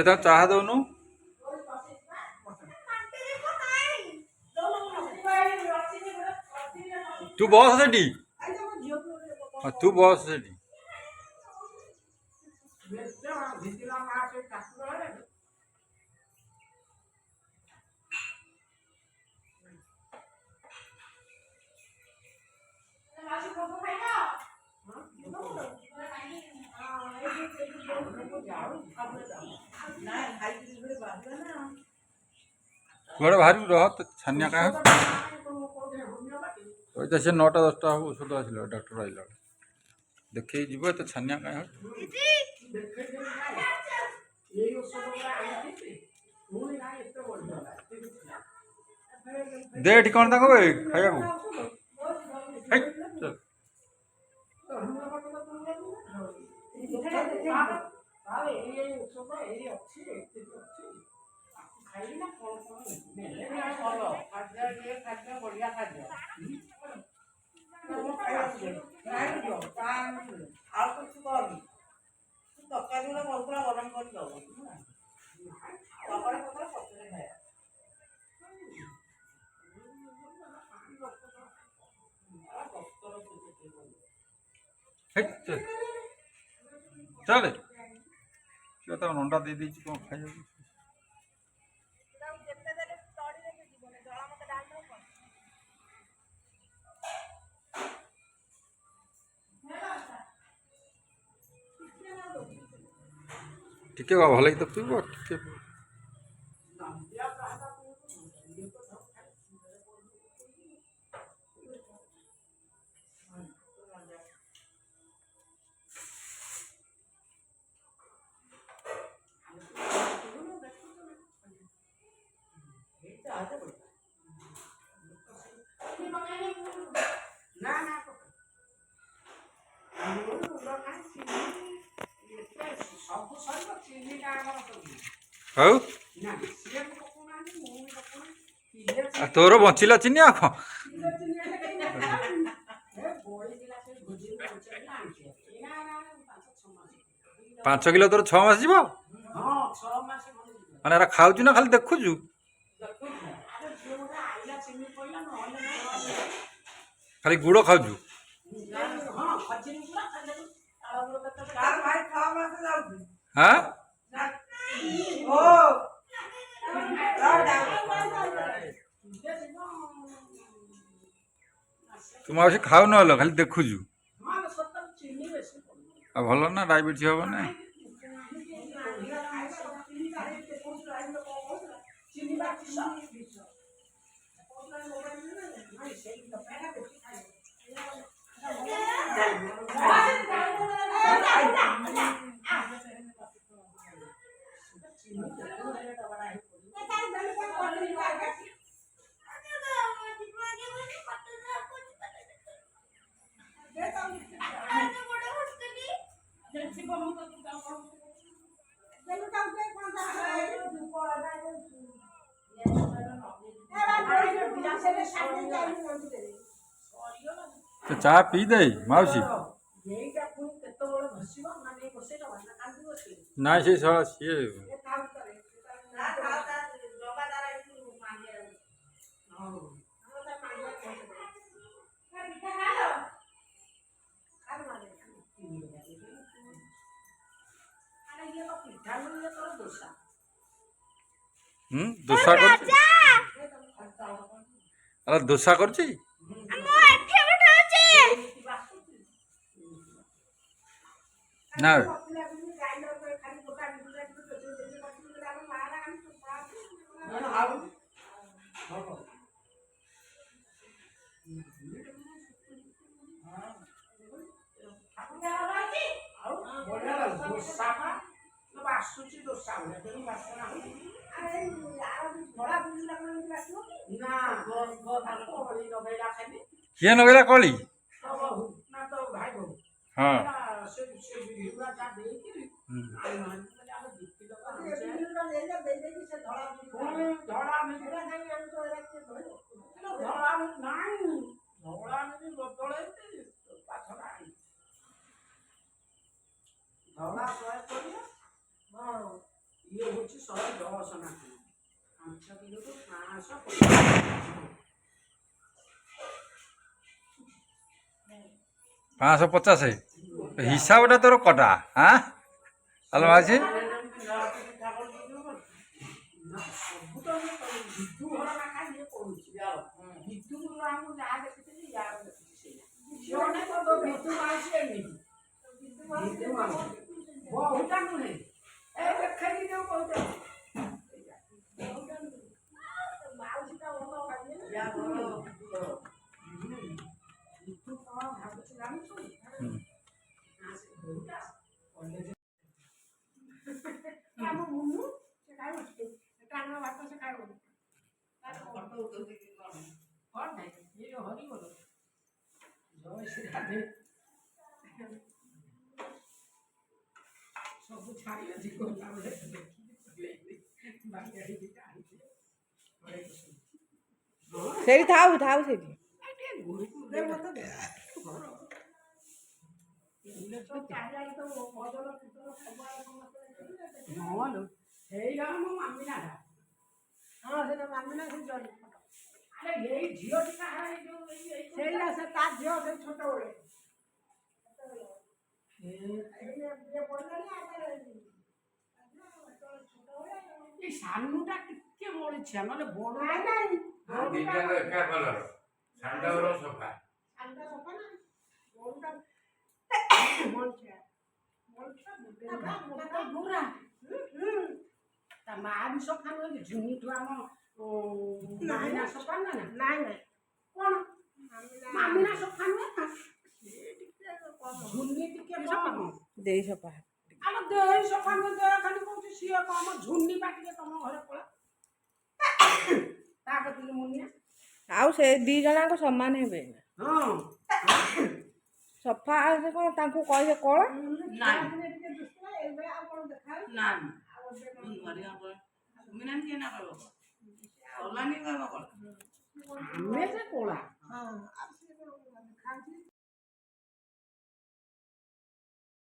ତା ଚାହା ଦଉନୁ। ତୁ ବସ ସେଠି, ତୁ ବସ ସେଠି। କୁଆଡ଼େ ବାହାରିବୁ ରହ, ତ ଛାନିଆ କାହା ତ ସେ 9ଟା 10ଟା ହବ ଔଷଧ ଆସିଲା, ଡକ୍ଟର ଆଇଲା ଦେଖେଇ ଯିବ, ଏତେ ଛାନିଆ କାହା ଦେ ଏଠି କ'ଣ ତାଙ୍କୁ ଖାଇବାକୁ। ଚାଲେ ତା ଅଣ୍ଡା ଦେଇ ଦେଇଛି, କ'ଣ ଖାଇବାକୁ। ଟିକେ ଭଲ କି ତ ପିଇବ ଟିକେ। ହଉ ତୋର ବଞ୍ଚିଲା ଚିନି ଆଉ କ'ଣ। 5 କିଲୋ ତୋର 6 ମାସ ଯିବ। ମାନେ ଏରା ଖାଉଛୁ ନା ଖାଲି ଦେଖୁଛୁ? ଖାଲି ଗୁଡ଼ ଖାଉଛୁ? ହଁ ତୁ ମାଉସୀ ଖାଉନ ହେଲ, ଖାଲି ଦେଖୁଛୁ। ଆଉ ଭଲ ନା, ଡାଇବେଟିସ୍ ହବ ନା। ଚା ପିଇ ଦେ ମାଉସୀ। ନାଇଁ ସେ ସିଏ ଦୋସା କରୁଛି। ଆରେ ଦୋସା କରୁଛି ନା। କିଏ ନଗେଇଲା କଳି? ହଁ ହେଉଛି 110 ନା 5 କିଲୋକୁ 550 550 ହିସାବଟା ତୋର କଟା ହାଁ ଆଲୋ ମାଉସୀ ସବୁ ତ ବିଜୁ ଘର ନା ଖାଲି କରୁଛି ବିଜୁ ଆମକୁ ଯାହା ଦେଖିଥିଲି ୟାର ଦେଖିଛି ସେଇଆ ବିଜୁ ମାଉସୀ ଏମିତି ବିଜୁ ମାଉସୀ ବହୁଟା ନୁହେଁ ଏ ଦେଖେଇକି ଯୋଉ କହୁଛନ୍ତି ମାଉସୀଟା ଭଲ ବିଜୁ କଣ ଭାବୁଛି ଜାଣିଛୁ ଆମ ମୁନୁ ସେ ଖାଇବ ଟାଣ ଭାତ ସେ ଖାଇବନି କଣ ନାହିଁ ଏ ଯୋଉ ହରିବୋଲ ଜୟ ଶ୍ରୀ ରାଧେ ସବୁ ଛାଡ଼ି ଅଛି ଗଲା ବେଳେ ସେଇଠି ଥାଉ ଥାଉ ସେଇଠି ହେଇଗଲା ମୋ ମାମିନା ହଁ ସେଟା ମାମିନା ସେ ଜଣେ ଆରେ ଏଇ ଝିଅଟି କାହାର ସେଇଟା ସେ ତା ଝିଅ ସେ ଛୋଟବେଳେ ଏଇ ସାନୁଟା ଟିକେ ବଳିଛିଆ ନହେଲେ ବଡ ନାହିଁ ଏକା କଲର ସାଣ୍ଡର ସଫା ତା ମା ବି ସଫା ନୁହେଁ ଝୁନିଠୁ ଆମ ମାମିନା ସଫା ନୁହେଁ ନା ନାଇଁ କଣ ମାମିନା ସଫା ନୁହେଁ ନା ଝୁନି ଟିକେ କମ ଦେଇ ସଫା ଆମ ଦେହ ସଫା ନୁହେଁ ଦେହ ଖାଲି କହୁଛି ସିଏ କମ ଝୁନି ବା ଟିକେ ତମ ଘରେ ପଳା ତା କତିକି ମୁନିଆ ଆଉ ସେ ଦି ଜଣଙ୍କ ସମାନ ହେବେ ହଁ ସଫା ସେ କଣ ତାଙ୍କୁ କହିବେ କଳ ଆମେ ଯେ କୋଳା